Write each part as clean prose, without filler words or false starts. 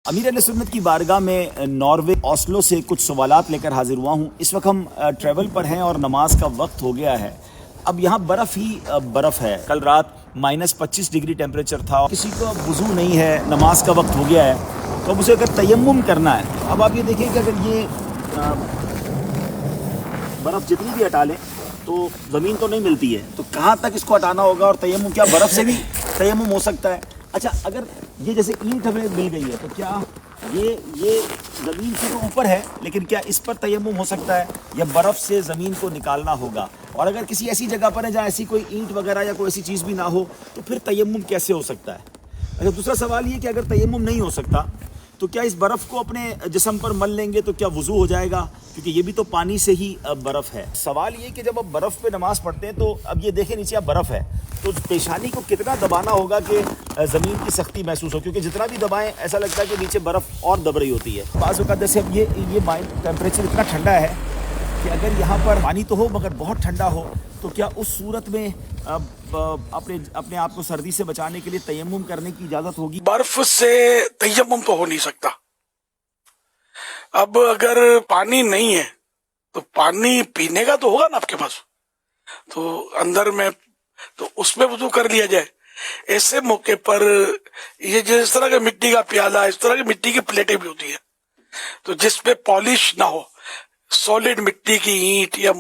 امیر اہل سنت کی بارگاہ میں ناروے اوسلو سے کچھ سوالات لے کر حاضر ہوا ہوں۔ اس وقت ہم ٹریول پر ہیں اور نماز کا وقت ہو گیا ہے۔ اب یہاں برف ہی برف ہے۔ کل رات -25 ڈگری ٹیمپریچر تھا۔ کسی کو وضو نہیں ہے، نماز کا وقت ہو گیا ہے، تو اب اسے اگر تیمم کرنا ہے، اب آپ یہ دیکھیں کہ اگر یہ برف جتنی بھی ہٹا لیں تو زمین تو نہیں ملتی ہے، تو کہاں تک اس کو ہٹانا ہوگا؟ اور تیمم کیا برف سے بھی تیمم ہو سکتا ہے؟ اچھا، اگر یہ جیسے اینٹ ہمیں مل گئی ہے تو کیا یہ زمین سے تو اوپر ہے، لیکن کیا اس پر تیمم ہو سکتا ہے یا برف سے زمین کو نکالنا ہوگا؟ اور اگر کسی ایسی جگہ پر ہے جہاں ایسی کوئی اینٹ وغیرہ یا کوئی ایسی چیز بھی نہ ہو تو پھر تیمم کیسے ہو سکتا ہے؟ اچھا، دوسرا سوال یہ کہ اگر تیمم نہیں ہو سکتا تو کیا اس برف کو اپنے جسم پر مل لیں گے تو کیا وضو ہو جائے گا؟ کیونکہ یہ بھی تو پانی سے ہی برف ہے۔ سوال یہ کہ جب آپ برف پہ نماز پڑھتے ہیں تو اب یہ دیکھیں نیچے اب برف ہے، تو پیشانی کو کتنا دبانا ہوگا کہ زمین کی سختی محسوس ہو؟ کیونکہ جتنا بھی دبائیں ایسا لگتا ہے کہ نیچے برف اور دب رہی ہوتی ہے۔ بعض اوقات جیسے اب یہ ٹیمپریچر اتنا ٹھنڈا ہے کہ اگر یہاں پر پانی تو ہو مگر بہت ٹھنڈا ہو تو کیا اس صورت میں اپنے آپ کو سردی سے بچانے کے لیے تیمم کرنے کی اجازت ہوگی؟ برف سے تیمم تو ہو نہیں سکتا۔ اب اگر پانی نہیں ہے تو پانی پینے کا تو ہوگا نا آپ کے پاس، تو اندر میں تو اس میں وضو کر لیا جائے۔ ایسے موقع پر یہ جس طرح کا مٹی کا پیالہ، اس طرح کی مٹی کی پلیٹیں بھی ہوتی ہیں تو جس پہ پالش نہ ہو، سالڈ مٹی کی اینٹ یا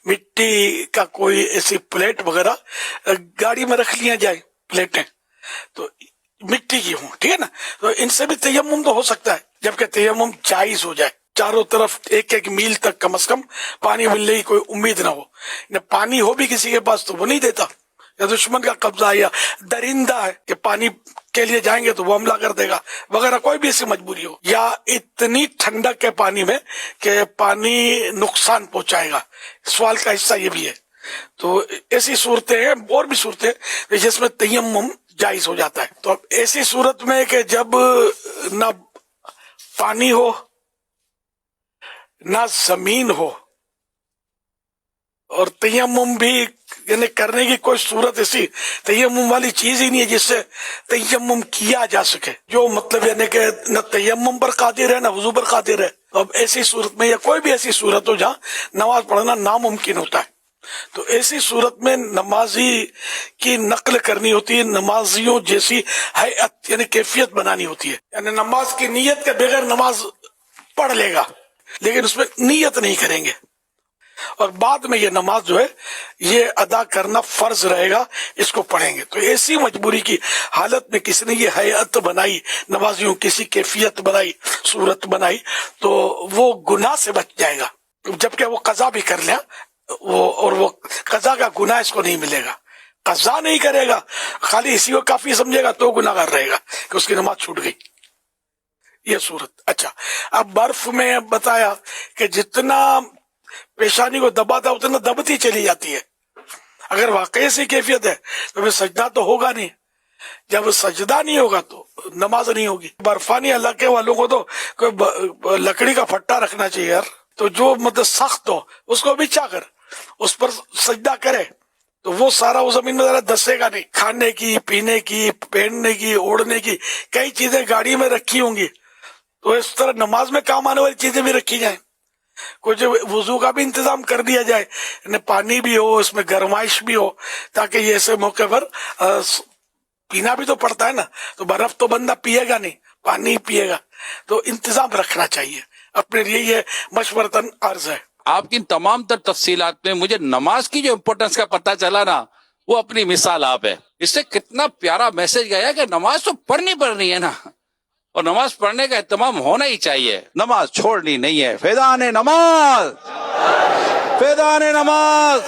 مٹی کا کوئی ایسی پلیٹ وغیرہ گاڑی میں رکھ لیا جائے، پلیٹیں تو مٹی کی ہوں، ٹھیک ہے نا، تو ان سے بھی تیمم تو ہو سکتا ہے، جبکہ تیمم جائز ہو جائے۔ چاروں طرف ایک میل تک کم از کم پانی ملنے کی کوئی امید نہ ہو۔ پانی ہو بھی کسی کے پاس تو وہ نہیں دیتا، یا دشمن کا قبضہ ہے یا درندہ ہے کہ پانی کے لیے جائیں گے تو وہ حملہ کر دے گا وغیرہ، کوئی بھی ایسی مجبوری ہو، یا اتنی ٹھنڈک ہے پانی میں کہ پانی نقصان پہنچائے گا، سوال کا حصہ یہ بھی ہے۔ تو ایسی صورتیں ہیں، اور بھی صورتیں جس میں تیمم جائز ہو جاتا ہے۔ تو اب ایسی صورت میں کہ جب نہ پانی ہو نہ زمین ہو اور تیمم بھی یعنی کرنے کی کوئی صورت، ایسی تیمم والی چیز ہی نہیں ہے جس سے تیمم کیا جا سکے، جو مطلب یعنی کہ نہ تیمم پر قادر ہے نہ وضو پر قادر ہے، تو اب ایسی صورت میں یا کوئی بھی ایسی صورت ہو جہاں نماز پڑھنا ناممکن ہوتا ہے، تو ایسی صورت میں نمازی کی نقل کرنی ہوتی ہے، نمازیوں جیسی ہیئت یعنی کیفیت بنانی ہوتی ہے۔ یعنی نماز کی نیت کے بغیر نماز پڑھ لے گا لیکن اس میں نیت نہیں کریں گے، اور بعد میں یہ نماز جو ہے یہ ادا کرنا فرض رہے گا، اس کو پڑھیں گے۔ تو ایسی مجبوری کی حالت میں کسی نے یہ ہیئت بنائی، نمازیوں کسی کیفیت بنائی، صورت بنائی، تو وہ گناہ سے بچ جائے گا، جبکہ وہ قضا بھی کر لیا، وہ قضا کا گناہ اس کو نہیں ملے گا۔ قضا نہیں کرے گا، خالی اسی کو کافی سمجھے گا تو گناہ گار رہے گا کہ اس کی نماز چھوٹ گئی، یہ صورت۔ اچھا، اب برف میں بتایا کہ جتنا پیشانی کو دباتا اتنا دبتی چلی جاتی ہے۔ اگر واقعی سے کیفیت ہے تو پھر سجدہ تو ہوگا نہیں، جب سجدہ نہیں ہوگا تو نماز نہیں ہوگی۔ برفانی علاقے والوں کو تو کوئی لکڑی کا پھٹا رکھنا چاہیے یار، تو جو مطلب سخت ہو اس کو بچھا کر اس پر سجدہ کرے تو وہ سارا وہ زمین میں ذرا دسے گا نہیں۔ کھانے کی، پینے کی، پہننے کی، اوڑھنے کی کئی چیزیں گاڑی میں رکھی ہوں گی، تو اس طرح نماز میں کام آنے والی چیزیں بھی رکھی جائیں۔ کچھ وضو کا بھی انتظام کر دیا جائے، یعنی پانی بھی ہو، اس میں گرمائش بھی ہو، تاکہ یہ ایسے موقع پر پینا بھی تو پڑتا ہے نا، تو برف تو بندہ پیے گا نہیں، پانی پیے گا، تو انتظام رکھنا چاہیے۔ اپنے لیے یہ مشورتاً عرض ہے۔ آپ کی تمام تر تفصیلات میں مجھے نماز کی جو امپورٹنس کا پتہ چلا نا، وہ اپنی مثال آپ ہے۔ اس سے کتنا پیارا میسج گیا کہ نماز تو پڑھنی ہے نا، اور نماز پڑھنے کا اہتمام ہونا ہی چاہیے، نماز چھوڑنی نہیں ہے۔ فیضان نماز، فیضان نماز۔